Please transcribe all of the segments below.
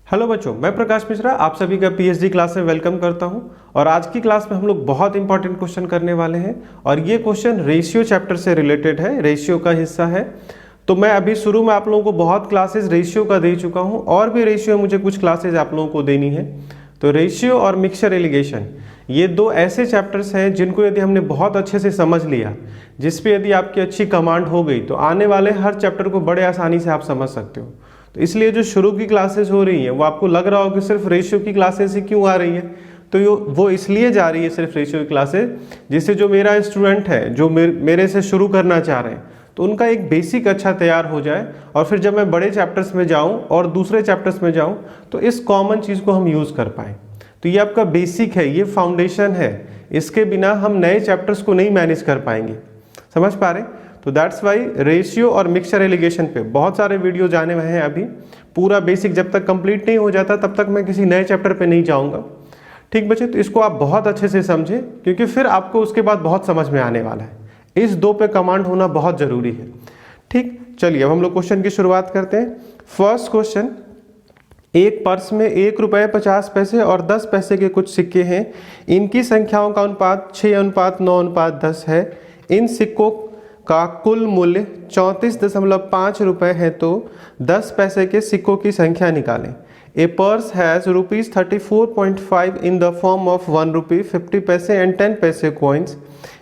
Hello बच्चों, मैं प्रकाश मिश्रा आप सभी का पीएचडी क्लास में वेलकम करता हूं। और आज की क्लास में हम लोग बहुत इंपॉर्टेंट क्वेश्चन करने वाले हैं और ये क्वेश्चन रेशियो चैप्टर से रिलेटेड है, रेशियो का हिस्सा है। तो मैं अभी शुरू में आप लोगों को बहुत क्लासेस रेशियो का दे चुका हूं और भी रेशियो मुझे कुछ क्लासेज आप लोगों को देनी है। तो रेशियो और मिक्सचर एलिगेशन ये दो ऐसे चैप्टर्स हैं जिनको यदि हमने बहुत अच्छे से समझ लिया, जिस पे यदि आपकी अच्छी कमांड हो गई तो आने वाले हर चैप्टर को बड़े आसानी से आप समझ सकते हो। तो इसलिए जो शुरू की क्लासेस हो रही हैं वो आपको लग रहा हो कि सिर्फ रेशियो की क्लासेस ही क्यों आ रही है, तो वो इसलिए जा रही है सिर्फ रेशियो की क्लासेस, जिससे जो मेरा स्टूडेंट है जो मेरे से शुरू करना चाह रहे हैं तो उनका एक बेसिक अच्छा तैयार हो जाए और फिर जब मैं बड़े चैप्टर्स में जाऊं और दूसरे चैप्टर्स में जाऊं तो इस कॉमन चीज़ को हम यूज़ कर पाएँ। तो ये आपका बेसिक है, ये फाउंडेशन है, इसके बिना हम नए चैप्टर्स को नहीं मैनेज कर पाएंगे। समझ पा रहे? तो दैट्स वाई रेशियो और मिक्सचर एलिगेशन पे बहुत सारे वीडियो जाने हुए हैं। अभी पूरा बेसिक जब तक कंप्लीट नहीं हो जाता तब तक मैं किसी नए चैप्टर पे नहीं जाऊंगा। ठीक बच्चे, तो इसको आप बहुत अच्छे से समझें क्योंकि फिर आपको उसके बाद बहुत समझ में आने वाला है। इस दो पे कमांड होना बहुत ज़रूरी है। ठीक, चलिए अब हम लोग क्वेश्चन की शुरुआत करते हैं। फर्स्ट क्वेश्चन, एक पर्स में 1 रुपये 50 पैसे और 10 पैसे के कुछ सिक्के हैं। इनकी संख्याओं का अनुपात 6:9:10 है। इन सिक्कों का कुल मूल्य 34.5 रुपये है, तो 10 पैसे के सिक्कों की संख्या निकालें। ए purse has ₹34.5 in the form of 1 rupee, 50 पैसे and 10 पैसे coins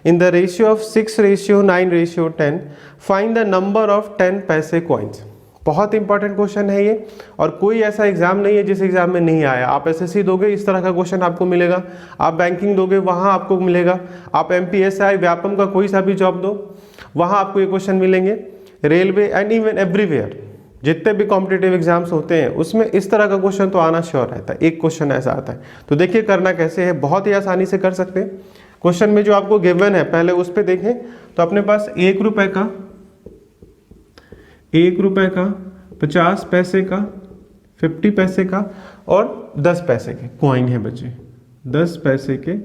in the ratio of 6:9:10. Find the number of 10 पैसे coins. बहुत इंपॉर्टेंट क्वेश्चन है ये और कोई ऐसा एग्जाम नहीं है जिस एग्जाम में नहीं आया। आप एसएससी दोगे इस तरह का क्वेश्चन आपको मिलेगा, आप बैंकिंग दोगे वहाँ आपको मिलेगा, आप एमपीएसआई व्यापम का कोई सा भी जॉब दो वहाँ आपको ये क्वेश्चन मिलेंगे। रेलवे एंड इवन एवरीवेयर जितने भी कॉम्पिटिटिव एग्जाम्स होते हैं उसमें इस तरह का क्वेश्चन तो आना श्योर रहता है, एक क्वेश्चन ऐसा आता है। तो देखिए करना कैसे है, बहुत ही आसानी से कर सकते हैं। क्वेश्चन में जो आपको गिवन है पहले उस पर देखें तो अपने पास 1 रुपये का 50 पैसे का 50 पैसे का और 10 पैसे के कॉइन है बच्चे, 10 पैसे के,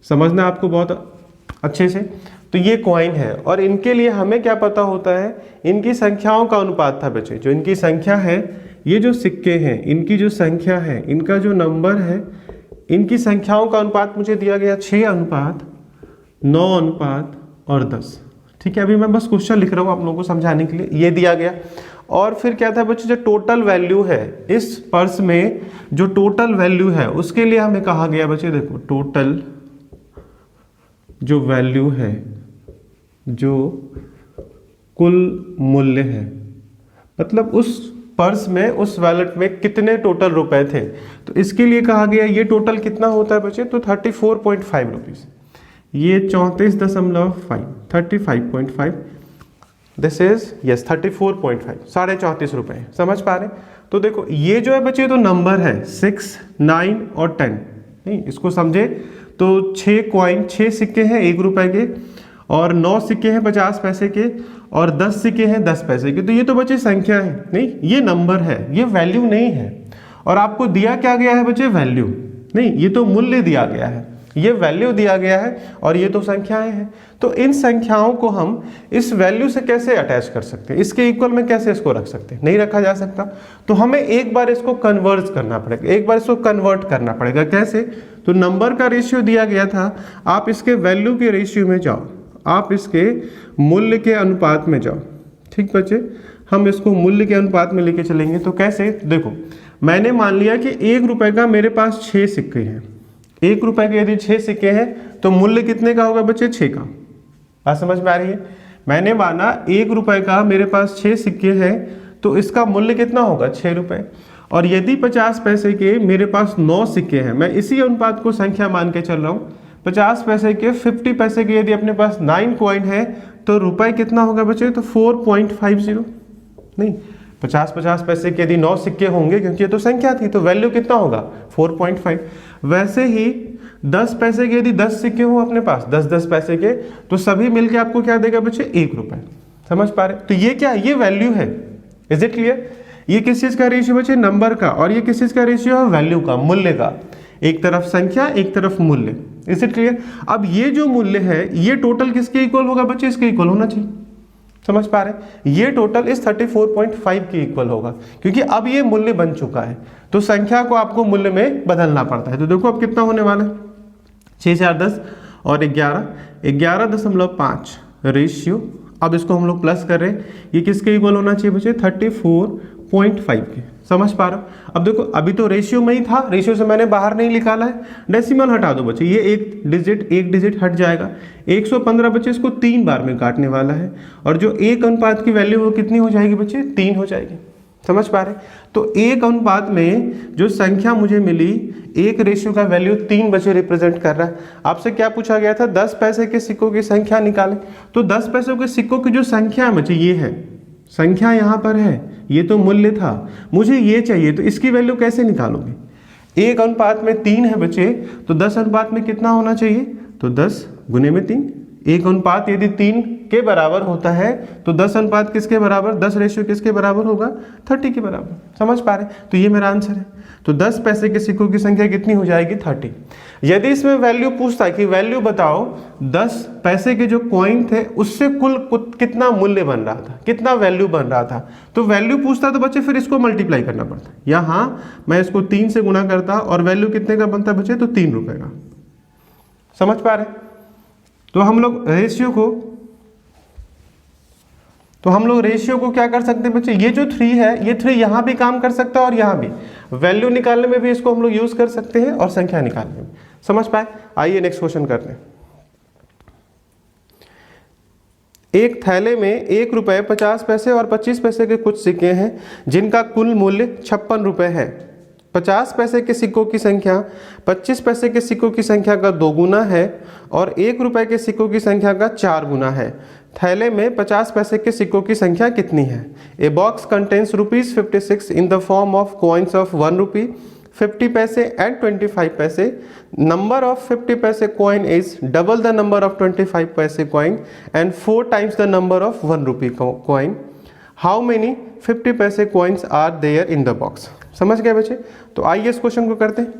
समझना आपको बहुत अच्छे से। तो ये कॉइन है और इनके लिए हमें क्या पता होता है, इनकी संख्याओं का अनुपात था बच्चे। जो इनकी संख्या है, ये जो सिक्के हैं इनकी जो संख्या है, इनका जो नंबर है, इनकी संख्याओं का अनुपात मुझे दिया गया 6:9:10। ठीक है, अभी मैं बस क्वेश्चन लिख रहा हूँ आप लोगों को समझाने के लिए, ये दिया गया। और फिर क्या था बच्चे, जो टोटल वैल्यू है इस पर्स में, जो टोटल वैल्यू है उसके लिए हमें कहा गया बच्चे, देखो टोटल जो वैल्यू है, जो कुल मूल्य है, मतलब उस पर्स में, उस वैलेट में कितने टोटल रुपए थे, तो इसके लिए कहा गया ये टोटल कितना होता है बच्चे, तो 34.5 रुपीज़। ये 35.5 दिस इज यस 34.5, 34.5 रुपये। समझ पा रहे? तो देखो ये जो है बच्चे तो नंबर है 6, 9 और 10, नहीं इसको समझे तो 6 कॉइन, 6 सिक्के हैं 1 रुपए के और 9 सिक्के हैं 50 पैसे के और 10 सिक्के हैं 10 पैसे के। तो ये तो बच्चे संख्या है, नहीं ये नंबर है, ये वैल्यू नहीं है। और आपको दिया क्या गया है बच्चे, वैल्यू नहीं, ये तो मूल्य दिया गया है, ये वैल्यू दिया गया है और ये तो संख्याएं हैं। तो इन संख्याओं को हम इस वैल्यू से कैसे अटैच कर सकते हैं, इसके इक्वल में कैसे इसको रख सकते हैं, नहीं रखा जा सकता। तो हमें एक बार इसको कन्वर्ट करना पड़ेगा, एक बार इसको कन्वर्ट करना पड़ेगा। कैसे? तो नंबर का रेशियो दिया गया था, आप इसके वैल्यू के रेशियो में जाओ, आप इसके मूल्य के अनुपात में जाओ। ठीक बच्चे, हम इसको मूल्य के अनुपात में लेके चलेंगे। तो कैसे? देखो मैंने मान लिया कि 1 रुपये का मेरे पास 6 सिक्के हैं। 1 रुपये के यदि 6 सिक्के हैं तो मूल्य कितने का होगा बच्चे, 6 का। बात समझ में आ रही है? मैंने माना 1 रुपये का मेरे पास 6 सिक्के हैं तो इसका मूल्य कितना होगा, 6 रुपये। और यदि 50 पैसे के मेरे पास 9 सिक्के हैं, मैं इसी अनुपात को संख्या मान के चल रहा हूँ, 50 पैसे के 50 पैसे के यदि अपने पास 9 कॉइन है तो रुपए कितना होगा बच्चे, तो 4.50। नहीं 50 पैसे के यदि 9 सिक्के होंगे, क्योंकि ये तो संख्या थी, तो वैल्यू कितना होगा 4.5। वैसे ही 10 पैसे के यदि 10 सिक्के हो अपने पास, 10 पैसे के, तो सभी मिलके आपको क्या देगा बच्चे, 1 रुपये। समझ पा रहे? तो ये क्या, ये वैल्यू है। Is it clear? ये किस चीज का रेशियो बच्चे, नंबर का, और ये किस चीज का रेशियो है, वैल्यू का, मूल्य का। एक तरफ संख्या, एक तरफ मूल्य। Is it clear? अब ये जो मूल्य है ये टोटल किसके इक्वल होगा बच्चे, इसके इक्वल होना चाहिए। समझ पा रहे हैं? ये टोटल इस 34.5 के इक्वल होगा, क्योंकि अब ये मूल्य बन चुका है, तो संख्या को आपको मूल्य में बदलना पड़ता है। तो देखो अब कितना होने वाला है, 6 4 10 और 11.5 रेशियो। अब इसको हम लोग प्लस कर रहे हैं, ये किसके इक्वल होना चाहिए बच्चे? 34.5 के। समझ पा रहे हो? अब देखो अभी तो रेशियो में ही था, रेशियो से मैंने बाहर नहीं निकाला है, डेसिमल हटा दो बच्चे, ये एक डिजिट हट जाएगा। 115 बच्चे इसको 3 बार में काटने वाला है, और जो 1 अनुपात की वैल्यू वो कितनी हो जाएगी बच्चे? 3 हो जाएगी। समझ पा रहे? तो 1 अनुपात में जो संख्या मुझे मिली, एक रेशियो का वैल्यू 3 बच्चे रिप्रेजेंट कर रहा है। आपसे क्या पूछा गया था? 10 पैसे के सिक्कों की संख्या निकालें। तो 10 पैसों के सिक्कों की जो संख्या है बच्चे, ये है संख्या, यहाँ पर है, ये तो मूल्य था, मुझे ये चाहिए, तो इसकी वैल्यू कैसे निकालोगे? 1 अनुपात में 3 है बच्चे, तो 10 अनुपात में कितना होना चाहिए? तो 10 गुने में 3। 1 अनुपात यदि 3 के बराबर होता है तो 10 अनुपात किसके बराबर? 10 रेशियो किसके बराबर होगा? 30 के बराबर। समझ पा रहे? तो ये मेरा आंसर है। तो 10 पैसे के सिक्कों की संख्या कितनी हो जाएगी? 30। यदि इसमें वैल्यू पूछता है कि वैल्यू बताओ 10 पैसे के जो कॉइन थे उससे कुल कितना मूल्य बन रहा था, कितना वैल्यू बन रहा था, तो वैल्यू पूछता तो बच्चे फिर इसको मल्टीप्लाई करना पड़ता। यहाँ मैं इसको 3 से गुना करता और वैल्यू कितने का बनता बच्चे? तो 3 रुपए का। समझ पा रहे? तो हम लोग रेशियो को क्या कर सकते हैं बच्चे? ये जो 3 है, ये 3 यहाँ भी काम कर सकता है और यहाँ भी। वैल्यू निकालने में भी इसको हम लोग यूज कर सकते हैं और संख्या निकालने में। समझ पाए? आइए नेक्स्ट क्वेश्चन करते हैं। एक थैले में 1 रुपए 50 पैसे और 25 पैसे के कुछ सिक्के हैं जिनका कुल मूल्य 56 रुपए है। 50 पैसे के सिक्कों की संख्या 25 पैसे के सिक्कों की संख्या का 2 गुना है और 1 रुपए के सिक्कों की संख्या का 4 गुना है। थैले में 50 पैसे के सिक्कों की संख्या कितनी है? A box contains ₹56 in the form of coins of 1 रुपी, 50 पैसे एंड 25 पैसे. Number of 50 paise coin is double the number of 25 paise coin and 4 times the number of 1 rupee coin. How many 50 paise coins are there in the box? समझ गए बच्चे? तो आइए इस question को करते हैं.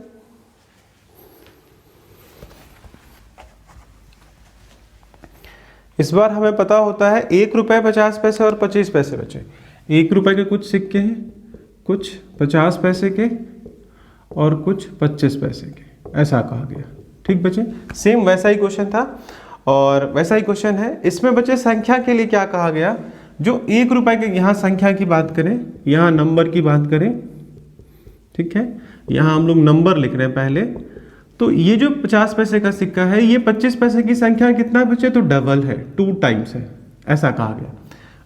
इस बार हमें पता होता है 1 रुपये 50 पैसे और 25 पैसे बचे. 1 रुपये के कुछ सिक्के हैं, कुछ 50 पैसे के और कुछ 25 पैसे के, ऐसा कहा गया. ठीक बच्चे, सेम वैसा ही क्वेश्चन था और वैसा ही क्वेश्चन है. इसमें बच्चे संख्या के लिए क्या कहा गया, जो 1 रुपये के यहाँ संख्या की बात करें, यहाँ नंबर की बात करें, ठीक है, यहाँ हम लोग नंबर लिख रहे हैं पहले. तो ये जो 50 पैसे का सिक्का है, ये 25 पैसे की संख्या कितना बच्चे, तो डबल है, 2 टाइम्स है, ऐसा कहा गया.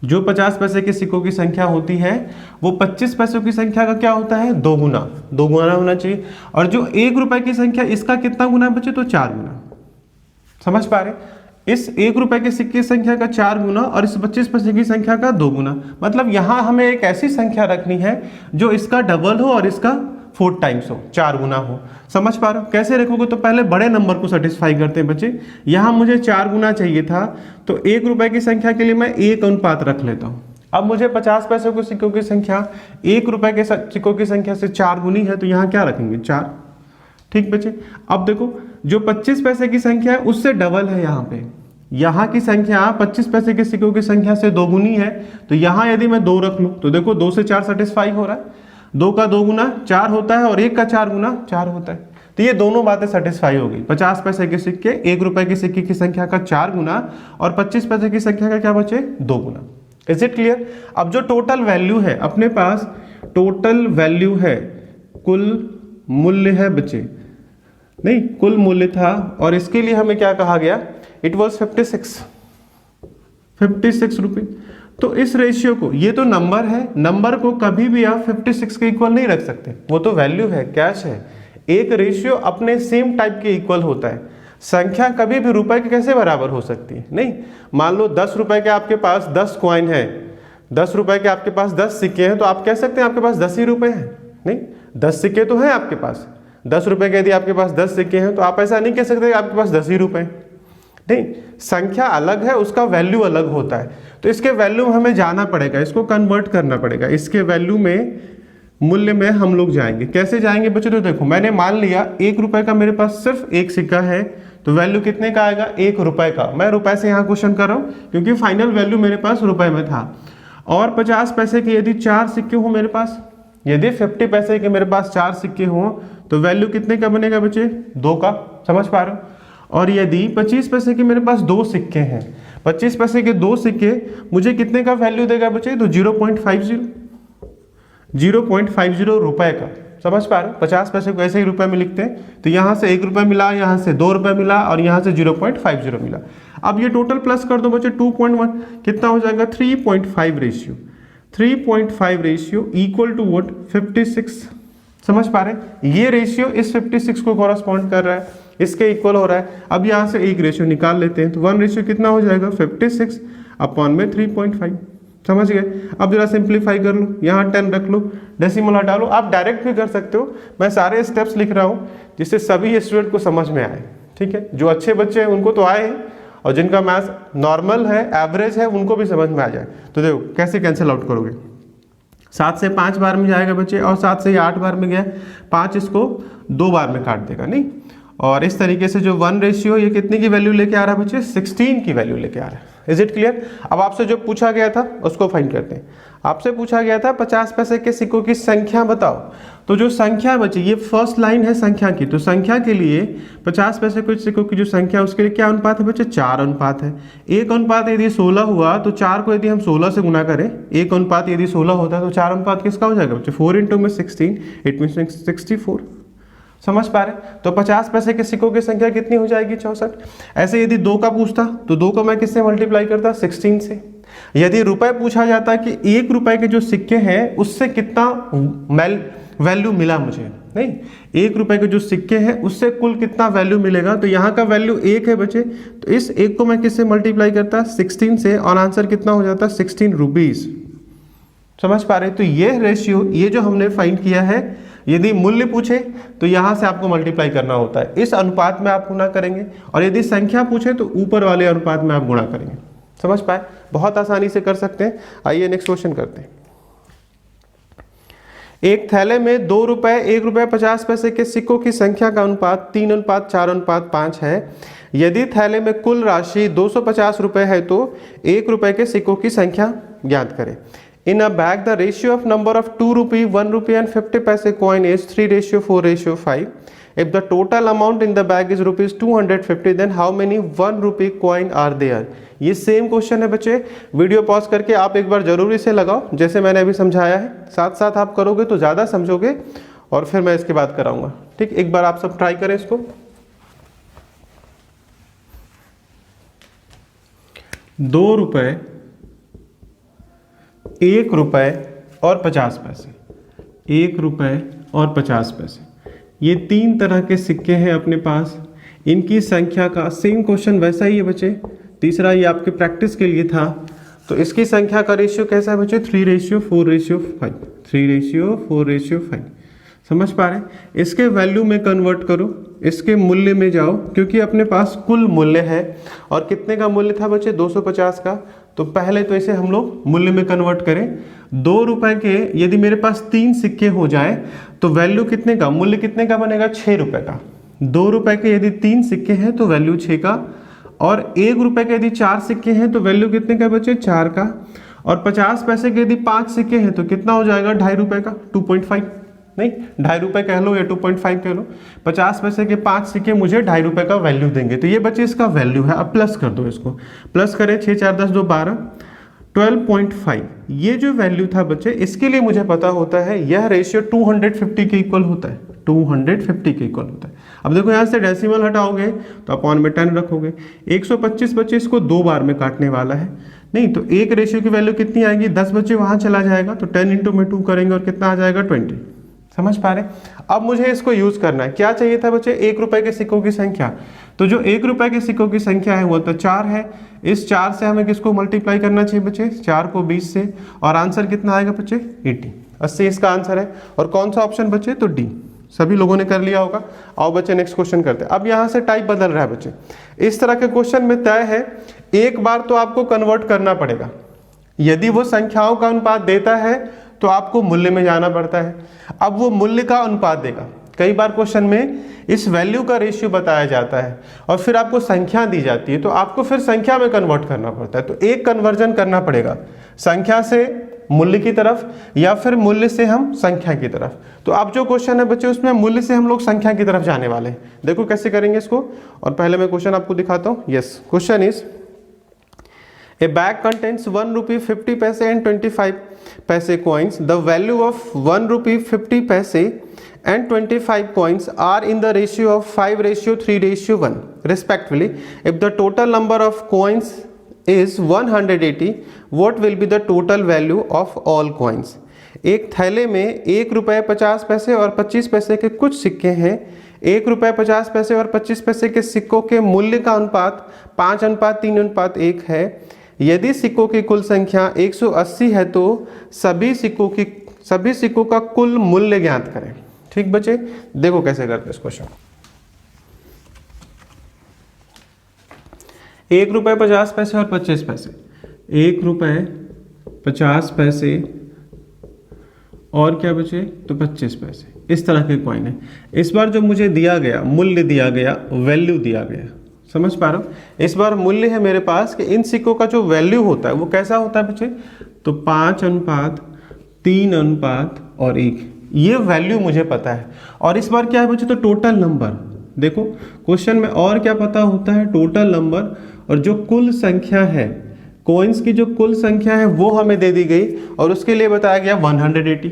जो 50 पैसे के सिक्कों की संख्या होती है वो 25 पैसों की संख्या का क्या होता है, 2 गुना होना चाहिए. और जो 1 रुपए की संख्या, इसका कितना गुना बचे, तो 4 गुना. समझ पा रहे? इस 1 रुपए के सिक्के की संख्या का 4 गुना और इस 25 पैसे की संख्या का 2 गुना. मतलब यहां हमें एक ऐसी संख्या रखनी है जो इसका डबल हो और इसका 4 टाइम्स हो, 4 गुना हो. समझ पा रहे हो? कैसे रखोगे, तो पहले बड़े नंबर को सेटिस्फाई करते हैं बच्चे. यहां मुझे 4 गुना चाहिए था, तो 1 रुपए की संख्या के लिए मैं 1 अनुपात रख लेता हूं. अब मुझे 50 पैसों के सिक्कों की संख्या 1 रुपए के सिक्कों की संख्या से 4 गुनी है, तो यहाँ क्या रखेंगे, 4. ठीक बच्चे, अब देखो जो 25 पैसे की संख्या है उससे डबल है. यहाँ पे यहाँ की संख्या 25 पैसे के सिक्कों की संख्या से 2 गुनी है, तो यहाँ यदि मैं 2 रख लूँ तो देखो 2 से 4 सेटिस्फाई हो रहा है. 2 का 2 गुना 4 होता है और 1 का 4 गुना 4 होता है. तो ये दोनों बातें सेटिस्फाई हो गई. 50 पैसे के सिक्के 1 रुपए के सिक्के की संख्या का 4 गुना और 25 पैसे की संख्या का क्या बचे, 2 गुना. Is it clear? अब जो टोटल वैल्यू है अपने पास, टोटल वैल्यू है, कुल मूल्य है बच्चे, नहीं कुल मूल्य था, और इसके लिए हमें क्या कहा गया, इट वॉज 56 रुपये. तो इस रेशियो को, ये तो नंबर है, नंबर को कभी भी आप 56 के इक्वल नहीं रख सकते, वो तो वैल्यू है, कैश है. एक रेशियो अपने सेम टाइप के इक्वल होता है. संख्या कभी भी रुपए के कैसे बराबर हो सकती है, नहीं. मान लो 10 रुपए के आपके पास 10 कॉइन है, 10 रुपए के आपके पास 10 सिक्के हैं, तो आप कह सकते हैं आपके पास 10 ही रुपए हैं. नहीं, 10 सिक्के तो हैं आपके पास. 10 रुपए के यदि आपके पास 10 सिक्के हैं तो आप ऐसा नहीं कह सकते आपके पास 10 ही रुपए. नहीं, संख्या अलग है, उसका वैल्यू अलग होता है. तो इसके वैल्यू में हमें जाना पड़ेगा, इसको कन्वर्ट करना पड़ेगा. इसके वैल्यू में, मूल्य में हम लोग जाएंगे. कैसे जाएंगे बच्चों, तो देखो मैंने मान लिया 1 रुपए का मेरे पास सिर्फ एक सिक्का है, तो वैल्यू कितने का आएगा, 1 रुपए का। मैं रुपए से यहाँ क्वेश्चन कर रहा हूँ क्योंकि फाइनल वैल्यू मेरे पास रुपए में था। और 50 पैसे के यदि 4 सिक्के हो मेरे पास, यदि 50 पैसे के मेरे पास 4 सिक्के हों तो वैल्यू कितने का बनेगा बच्चे, 2 का। समझ पा रहे हो। और यदि 25 पैसे के मेरे पास 2 सिक्के हैं, 25 पैसे के 2 सिक्के मुझे कितने का वैल्यू देगा बच्चे, तो 0.50 रुपए का। समझ पा रहे हो। 50 पैसे को ऐसे ही रुपए में लिखते हैं, तो यहाँ से 1 रुपए मिला, यहाँ से 2 रुपए मिला और यहाँ से 0.50 मिला। अब ये टोटल प्लस कर दो बच्चे, 2.1 कितना हो जाएगा, 3.5 ratio. 3.5 ratio equal to what, 56। समझ पा रहे हैं। ये रेशियो इस 56 को कॉरस्पॉन्ड कर रहा है, इसके इक्वल हो रहा है। अब यहाँ से एक रेशियो निकाल लेते हैं, तो 1 रेशियो कितना हो जाएगा, 56 अपॉन में 3.5। समझ गए। अब जरा सिंप्लीफाई कर लो, यहाँ 10 रख लो, डेसिमल हटा लो। आप डायरेक्ट भी कर सकते हो, मैं सारे स्टेप्स लिख रहा हूँ जिससे सभी स्टूडेंट को समझ में आए। ठीक है, जो अच्छे बच्चे हैं उनको तो आए, और जिनका मैथ्स नॉर्मल है, एवरेज है, उनको भी समझ में आ जाए। तो देखो कैसे कैंसिल आउट करोगे। 7 से 5 बार में जाएगा बच्चे, और 7 से 8 बार में गया, 5 इसको 2 बार में काट देगा, नहीं। और इस तरीके से जो 1 रेशियो ये कितने की वैल्यू लेके आ रहा है बच्चे, 16 की वैल्यू लेके आ रहा है। Is it clear. अब आपसे जो पूछा गया था उसको फाइंड करते हैं। आपसे पूछा गया था 50 पैसे के सिक्कों की संख्या बताओ। तो जो संख्या बची, ये फर्स्ट लाइन है संख्या की, तो संख्या के लिए 50 पैसे के सिक्कों की जो संख्या उसके लिए क्या अनुपात है बच्चे, 4 अनुपात है। 1 अनुपात यदि 16 हुआ तो 4 को यदि हम 16 से गुना करें, 1 अनुपात यदि 16 होता है तो 4 अनुपात किसका हो जाएगा बच्चे, 4 इंटू में 16, इट मीन्स 64। समझ पा रहे। तो 50 पैसे के सिक्कों की संख्या कितनी हो जाएगी, 64। ऐसे यदि 2 का पूछता तो 2 को मैं किससे मल्टीप्लाई करता, 16 से। यदि रुपए पूछा जाता कि 1 रुपए के जो सिक्के हैं उससे कितना वैल्यू मिला मुझे, नहीं, 1 रुपए के जो सिक्के हैं उससे कुल कितना वैल्यू मिलेगा, तो यहाँ का वैल्यू 1 है बच्चे, तो इस 1 को मैं किससे मल्टीप्लाई करता, 16 से, और आंसर कितना हो जाता, 16 रुपीज। समझ पा रहे। तो ये रेशियो, ये जो हमने फाइंड किया है, यदि मूल्य पूछे तो यहाँ से आपको मल्टीप्लाई करना होता है, इस अनुपात में आप गुणा करेंगे, और यदि संख्या पूछे तो ऊपर वाले अनुपात में आप गुणा करेंगे। समझ पाए, बहुत आसानी से कर सकते हैं। आइए नेक्स्ट क्वेश्चन करते हैं। एक थैले में 2 रुपए, 1 रुपए 50 पैसे के सिक्कों की संख्या का अनुपात 3:4:5 है। यदि थैले में कुल राशि 250 रुपए है तो 1 रुपए के सिक्कों की संख्या ज्ञात करें। In a bag, the ratio of number of 2 rupee, 1 rupee and 50 paise coin is 3:4:5. If the total amount in the bag is rupees 250, then how many 1 rupee coin are there? ये सेम क्वेश्चन है बच्चे। Video pause करके आप एक बार जरूर इसे लगाओ, जैसे मैंने अभी समझाया है। साथ साथ आप करोगे तो ज़्यादा समझोगे, और फिर मैं इसके बाद कराऊंगा। ठीक, एक बार आप सब ट्राई करें इसको। 2 रुपए, 1 रुपए और 50 पैसे, 1 रुपए और 50 पैसे, ये 3 तरह के सिक्के हैं अपने पास। इनकी संख्या का सेम क्वेश्चन वैसा ही है बच्चे। तीसरा ये आपके प्रैक्टिस के लिए था। तो इसकी संख्या का रेशियो कैसा है बच्चे, 3:4:5, 3:4:5। समझ पा रहे हैं। इसके वैल्यू में कन्वर्ट करो, इसके मूल्य में जाओ, क्योंकि अपने पास कुल मूल्य है। और कितने का मूल्य था बच्चे, 250 का। तो पहले तो इसे हम लोग मूल्य में कन्वर्ट करें। 2 रुपए के यदि मेरे पास 3 सिक्के हो जाए तो वैल्यू कितने का, मूल्य कितने का बनेगा, 6 रुपए का। 2 रुपए के यदि 3 सिक्के हैं तो वैल्यू 6 का, और 1 रुपए के यदि 4 सिक्के हैं तो वैल्यू कितने का बच्चे, 4 का। और 50 पैसे के यदि 5 सिक्के हैं तो कितना हो जाएगा, 2.5 रुपए का, 2.5, नहीं 2.5 रुपए कह लो या 2.5 कह लो। 50 पैसे के 5 सिक्के मुझे 2.5 रुपए का वैल्यू देंगे। तो ये बच्चे इसका वैल्यू है। अब प्लस कर दो इसको, प्लस करें, 6 4 10 2 12, 12.5। ये जो वैल्यू था बच्चे, इसके लिए मुझे पता होता है यह रेशियो 250 के इक्वल होता है, 250 के इक्वल होता है। अब देखो यहाँ से डेसिमल हटाओगे तो अपॉन में 10 रखोगे। 125 बच्चे इसको 2 बार में काटने वाला है, नहीं तो एक रेशियो की वैल्यू कितनी आएगी, 10 बच्चे वहाँ चला जाएगा, तो 10 इंटू में 2 करेंगे और कितना आ जाएगा, 20। समझ पा रहे। अब मुझे इसको यूज करना है। क्या चाहिए था बच्चे, 1 रुपए के सिक्कों की संख्या। तो जो 1 रुपए के सिक्कों की संख्या है वो तो 4 है। इस 4 से हमें किसको मल्टीप्लाई करना चाहिए बच्चे, 4 को 20 से, और आंसर कितना आएगा बच्चे, 80 इसका आंसर है। और कौन सा ऑप्शन बच्चे, तो डी। सभी लोगों ने कर लिया होगा। आओ बच्चे नेक्स्ट क्वेश्चन करते हैं। अब यहाँ से टाइप बदल रहा है बच्चे। इस तरह के क्वेश्चन में तय है, एक बार तो आपको कन्वर्ट करना पड़ेगा। यदि वो संख्याओं का अनुपात देता है तो आपको मूल्य में जाना पड़ता है। अब वो मूल्य का अनुपात देगा, कई बार क्वेश्चन में इस वैल्यू का रेशियो बताया जाता है और फिर आपको संख्या दी जाती है, तो आपको फिर संख्या में कन्वर्ट करना पड़ता है। तो एक कन्वर्जन करना पड़ेगा, संख्या से मूल्य की तरफ या फिर मूल्य से हम संख्या की तरफ। तो अब जो क्वेश्चन है बच्चे उसमें मूल्य से हम लोग संख्या की तरफ जाने वाले हैं। देखो कैसे करेंगे इसको, और पहले मैं क्वेश्चन आपको दिखाता हूँ। Yes, question is A bag contains 1 rupee 50 paise and 25 paise coins. The value of 1 rupee 50 paise and 25 coins are in the ratio of 5:3:1 respectively. If the total number of coins is 180, what will be the total value of all coins? एक थैले में 1 रुपये 50 पैसे और 25 पैसे के कुछ सिक्के हैं। 1 रुपये 50 पैसे और 25 पैसे के सिक्कों के मूल्य का अनुपात 5:3:1 है। यदि सिक्कों की कुल संख्या 180 है तो सभी सिक्कों का कुल मूल्य ज्ञात करें। ठीक बच्चे, देखो कैसे करते हैं इस क्वेश्चन। 1 रुपये 50 पैसे और 25 पैसे, 1 रुपये 50 पैसे और क्या बचे तो 25 पैसे, इस तरह के कॉइन है। इस बार जो मुझे दिया गया मूल्य दिया गया, वैल्यू दिया गया, समझ पा रहे हो। इस बार मूल्य है मेरे पास कि इन सिक्कों का जो वैल्यू होता है वो कैसा होता है बच्चे, तो 5:3:1, ये वैल्यू मुझे पता है। और इस बार क्या है बच्चे, तो टोटल नंबर। देखो क्वेश्चन में और क्या पता होता है, टोटल नंबर, और जो कुल संख्या है कॉइन्स की, जो कुल संख्या है वो हमें दे दी गई और उसके लिए बताया गया 180।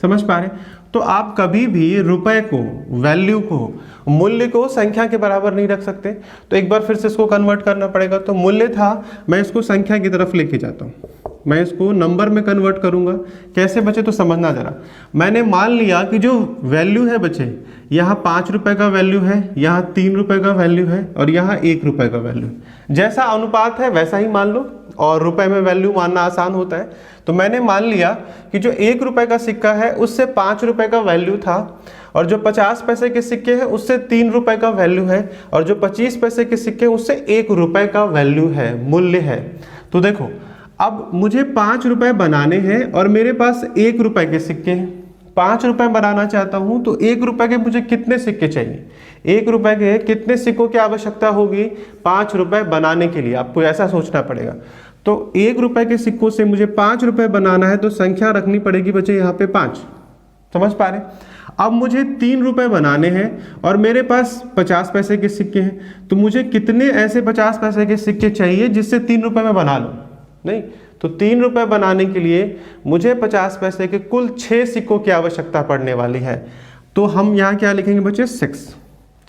समझ पा रहे। तो आप कभी भी रुपए को, वैल्यू को, मूल्य को संख्या के बराबर नहीं रख सकते। तो एक बार फिर से इसको कन्वर्ट करना पड़ेगा। तो मूल्य था, मैं इसको संख्या की तरफ लेके जाता हूँ, मैं इसको नंबर में कन्वर्ट करूंगा। कैसे बचे तो समझना जरा। मैंने मान लिया कि जो वैल्यू है बचे, यहाँ 5 रुपए का वैल्यू है, यहाँ 3 रुपए का वैल्यू है और यहाँ 1 रुपए का वैल्यू है। जैसा अनुपात है वैसा ही मान लो, और रुपए में वैल्यू मानना आसान होता है। तो मैंने मान लिया कि जो 1 रुपए का सिक्का है उससे 5 रुपए का वैल्यू था, और जो 50 पैसे के सिक्के हैं उससे 3 रुपए का वैल्यू है, और जो 25 पैसे के सिक्के उससे 1 रुपए का वैल्यू है, मूल्य है। तो देखो अब मुझे 5 रुपए बनाने हैं और मेरे पास 1 रुपए के सिक्के हैं। 5 रुपए बनाना चाहता हूं तो 1 रुपए के मुझे कितने सिक्के चाहिए, 1 रुपए के कितने सिक्कों की आवश्यकता होगी 5 रुपए बनाने के लिए, आपको ऐसा सोचना पड़ेगा। तो 1 रुपए के सिक्कों से मुझे 5 रुपए बनाना है तो संख्या रखनी पड़ेगी बच्चे यहाँ पे 5। समझ पा रहे। अब मुझे 3 रुपए बनाने हैं और मेरे पास 50 पैसे के सिक्के हैं, तो मुझे कितने ऐसे 50 पैसे के सिक्के चाहिए जिससे 3 रुपए में बना लूँ। नहीं, तो 3 रुपए बनाने के लिए मुझे 50 पैसे के कुल 6 सिक्कों की आवश्यकता पड़ने वाली है। तो हम यहाँ क्या लिखेंगे बच्चे,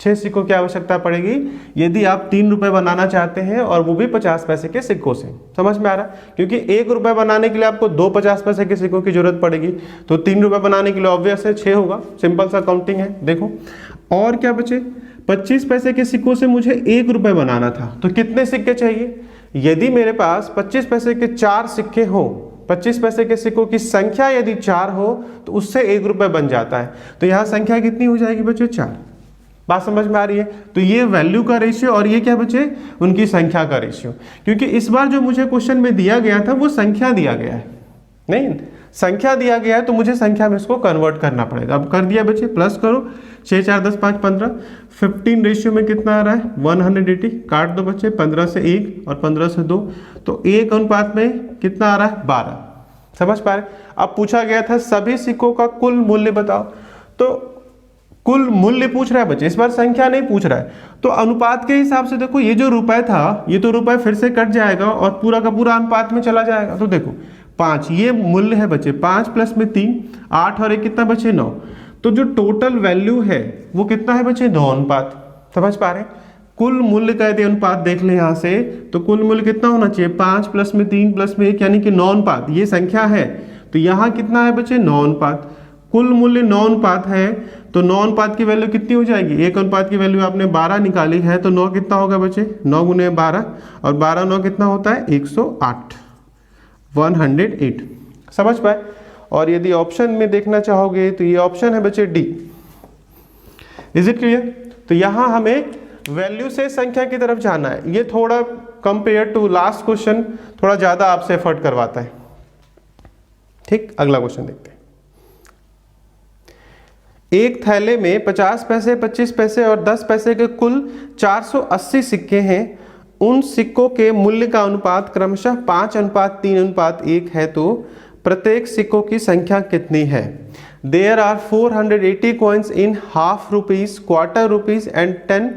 6 सिक्कों की आवश्यकता पड़ेगी यदि आप 3 रुपए बनाना चाहते हैं, और वो भी 50 पैसे के सिक्कों से। समझ में आ रहा है, क्योंकि 1 रुपए बनाने के लिए आपको 2 50 पैसे के सिक्कों की जरूरत पड़ेगी, तो 3 रुपए बनाने के लिए ऑब्वियस है 6 होगा, सिंपल सा काउंटिंग है। देखो और क्या बचे, 25 पैसे के सिक्कों से मुझे 1 रुपए बनाना था, तो कितने सिक्के चाहिए। यदि मेरे पास 25 पैसे के 4 सिक्के हो, 25 पैसे के सिक्कों की संख्या यदि 4 हो तो उससे 1 रुपए बन जाता है। तो यहाँ संख्या कितनी हो जाएगी बच्चे, 4। बात समझ में आ रही है। तो ये वैल्यू का रेशियो और ये क्या बचे, उनकी संख्या का रेशियो। क्योंकि इस बार जो मुझे क्वेश्चन में दिया गया था वो संख्या दिया गया है, नहीं संख्या दिया गया है, तो मुझे संख्या में इसको कन्वर्ट करना पड़ेगा। अब कर दिया बच्चे, प्लस करो, 6 4 10 5 15, 15 रेशियो में कितना आ रहा है 180। काट दो बच्चे, 15 से 1 और 15 से 2, तो 1 अनुपात में कितना आ रहा है 12। समझ पा रहे। अब पूछा गया था सभी सिक्कों का कुल मूल्य बताओ, तो कुल मूल्य पूछ रहा है बच्चे, इस बार संख्या नहीं पूछ रहा है। तो अनुपात के हिसाब से देखो, ये जो रुपए था ये तो रुपए फिर से कट जाएगा और पूरा का पूरा अनुपात में चला जाएगा। तो देखो 5 ये मूल्य है बच्चे, 5 प्लस में 3 8 और 1 कितना बचे 9। तो जो टोटल वैल्यू है वो कितना है बच्चे 9 अनुपात। समझ पा रहे हैं। कुल मूल्य का यदि अनुपात देख ले यहाँ से, तो कुल मूल्य कितना होना चाहिए 5 प्लस में 3 प्लस में 1 यानी कि 9 अनुपात। ये संख्या है तो यहाँ कितना है बच्चे 9 अनुपात। कुल मूल्य 9 अनुपात है, तो 9 अनुपात की वैल्यू कितनी हो जाएगी, 1 अनुपात की वैल्यू आपने 12 निकाली है, तो 9 कितना होगा बच्चे 9 गुने 12, और 12 9 कितना होता है 108, 108। समझ पाए। और यदि ऑप्शन में देखना चाहोगे तो ये ऑप्शन है बच्चे डी। Is it clear. तो यहाँ हमें वैल्यू से संख्या की तरफ जाना है। ये थोड़ा कंपेयर टू लास्ट क्वेश्चन थोड़ा ज्यादा आपसे एफर्ट करवाता है। ठीक, अगला क्वेश्चन देखते हैं। एक थैले में 50 पैसे, 25 पैसे और 10 पैसे के कुल 480 सिक्के हैं। उन सिक्कों के मूल्य का अनुपात क्रमशः 5:3:1 है, तो प्रत्येक सिक्कों की संख्या कितनी है? There are 480 coins in half rupees, quarter rupees and 10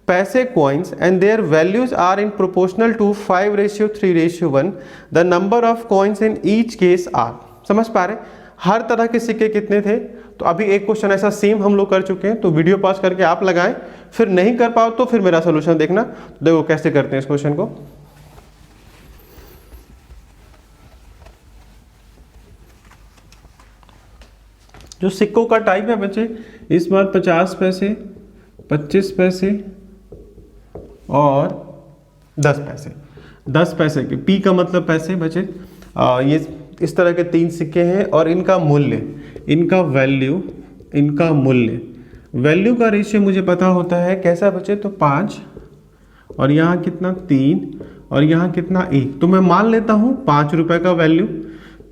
पैसे coins and their values are in proportional to 5:3:1. The number of coins in each case are. समझ पा रहे? हर तरह के सिक्के कितने थे? तो अभी एक क्वेश्चन ऐसा सेम हम लोग कर चुके हैं, तो वीडियो पॉज करके आप लगाएं, फिर नहीं कर पाओ तो फिर मेरा सोल्यूशन देखना। देखो कैसे करते हैं इस क्वेश्चन को। जो सिक्कों का टाइप है बच्चे, इस बार 50 पैसे, 25 पैसे और 10 पैसे। 10 पैसे के पी का मतलब पैसे बचे। ये इस तरह के 3 सिक्के हैं और इनका मूल्य, इनका वैल्यू, इनका मूल्य, वैल्यू का रेशियो मुझे पता होता है कैसा बचे, तो 5 और यहाँ कितना 3 और यहाँ कितना 1। तो मैं मान लेता हूँ 5 रुपए का वैल्यू,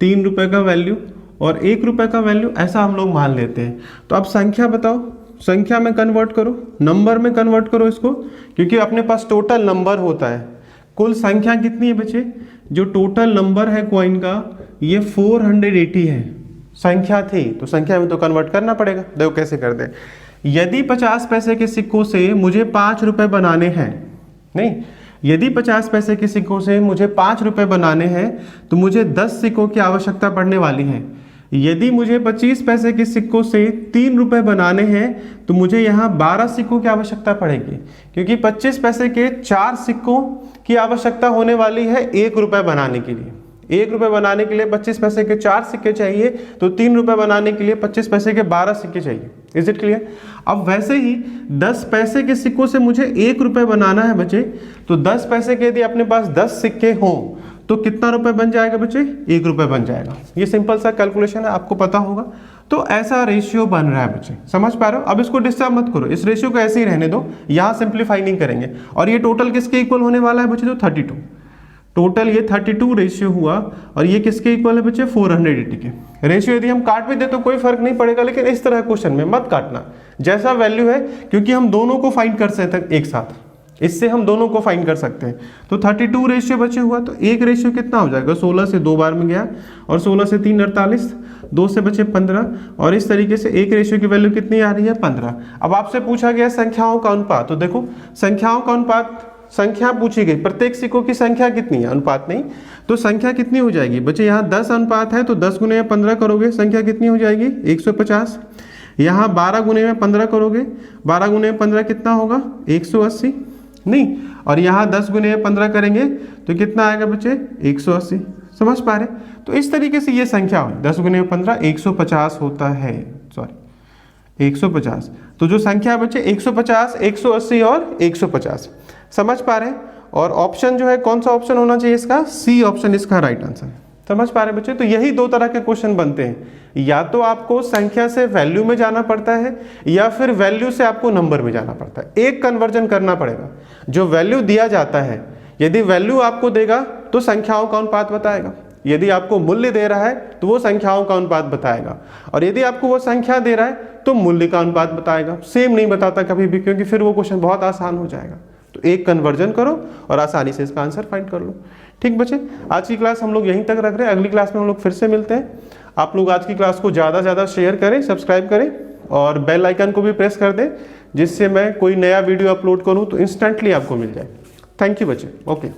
3 रुपए का वैल्यू और 1 रुपए का वैल्यू, ऐसा हम लोग मान लेते हैं। तो अब संख्या बताओ, संख्या में कन्वर्ट करो, नंबर में कन्वर्ट करो इसको, क्योंकि अपने पास टोटल नंबर होता है। कुल संख्या कितनी है बच्चे? जो टोटल नंबर है कॉइन का, ये 480 है। संख्या थी तो संख्या में तो कन्वर्ट करना पड़ेगा। देखो कैसे करते हैं। यदि 50 पैसे के सिक्कों से मुझे 5 रुपए बनाने हैं, नहीं, यदि 50 पैसे के सिक्कों से मुझे 5 रुपए बनाने हैं तो मुझे 10 सिक्कों की आवश्यकता पड़ने वाली है। यदि मुझे 25 पैसे के सिक्कों से 3 रुपए बनाने हैं तो मुझे यहाँ 12 सिक्कों की आवश्यकता पड़ेगी, क्योंकि 25 पैसे के 4 सिक्कों की आवश्यकता होने वाली है 1 रुपए बनाने के लिए। 1 रुपए बनाने के लिए 25 पैसे के 4 सिक्के चाहिए, तो 3 रुपए बनाने के लिए 25 पैसे के 12 सिक्के चाहिए। Is it clear? अब वैसे ही 10 पैसे के सिक्कों से मुझे 1 रुपए बनाना है बच्चे, तो 10 पैसे के यदि अपने पास 10 सिक्के हों तो कितना रुपए बन जाएगा बच्चे? 1 रुपए बन जाएगा। ये सिंपल सा कैलकुलेशन है, आपको पता होगा। तो ऐसा रेशियो बन रहा है बच्चे, समझ पा रहे हो? अब इसको डिस्टर्ब मत करो, इस रेशियो को ऐसे ही रहने दो, यहाँ सिंप्लीफाई नहीं करेंगे। और ये टोटल किसके इक्वल होने वाला है बच्चे? तो 32। टोटल ये 32 रेशियो हुआ और ये किसके इक्वल है बच्चे? 480 के। रेशियो यदि हम काट भी दे तो कोई फर्क नहीं पड़ेगा, लेकिन इस तरह क्वेश्चन में मत काटना, जैसा वैल्यू है, क्योंकि हम दोनों को फाइंड कर सकते हैं एक साथ, इससे हम दोनों को फाइंड कर सकते हैं। तो 32 रेशियो बचे हुआ, तो एक रेशियो कितना हो जाएगा? 16 से 2 बार में गया और 16 से 3 48, 2 से बचे 15 और इस तरीके से एक रेशियो की वैल्यू कितनी आ रही है? 15। अब आपसे पूछा गया संख्याओं का अनुपात, तो देखो संख्याओं का अनुपात, संख्या पूछी गई, प्रत्येक सिक्कों की संख्या कितनी है, अनुपात नहीं। तो संख्या कितनी हो जाएगी बच्चे? यहाँ 10 अनुपात है, तो 10 गुने 15 करोगे, संख्या कितनी हो जाएगी? 150। यहाँ 12 गुने में 15 करोगे, 12 गुने 15 कितना होगा? 180, नहीं, और यहाँ 10 गुने 15 करेंगे तो कितना आएगा बच्चे? 180। समझ पा रहे? तो इस तरीके से ये संख्या हुई, 10 गुने 15 150 होता है, सॉरी 150। तो जो संख्या है बच्चे 150, 180 और 150। समझ पा रहे? और ऑप्शन जो है, कौन सा ऑप्शन होना चाहिए इसका? सी ऑप्शन इसका राइट आंसर। समझ पा रहे बच्चे? तो यही 2 तरह के क्वेश्चन बनते हैं, या तो आपको संख्या से वैल्यू में जाना पड़ता है या फिर वैल्यू से आपको नंबर में जाना पड़ता है। एक कन्वर्जन करना पड़ेगा। जो वैल्यू दिया जाता है, यदि वैल्यू आपको देगा तो संख्याओं का अनुपात बताएगा, यदि आपको मूल्य दे रहा है तो वो संख्याओं का अनुपात बताएगा, और यदि आपको वो संख्या दे रहा है तो मूल्य का अनुपात बताएगा। सेम नहीं बताता कभी भी, क्योंकि फिर वो क्वेश्चन बहुत आसान हो जाएगा। तो एक कन्वर्जन करो और आसानी से इसका आंसर फाइंड कर लो। ठीक बच्चे, आज की क्लास हम लोग यहीं तक रख रहे हैं, अगली क्लास में हम लोग फिर से मिलते हैं। आप लोग आज की क्लास को ज़्यादा से ज़्यादा शेयर करें, सब्सक्राइब करें और बेल आइकन को भी प्रेस कर दें, जिससे मैं कोई नया वीडियो अपलोड करूं तो इंस्टेंटली आपको मिल जाए। थैंक यू बच्चे, ओके।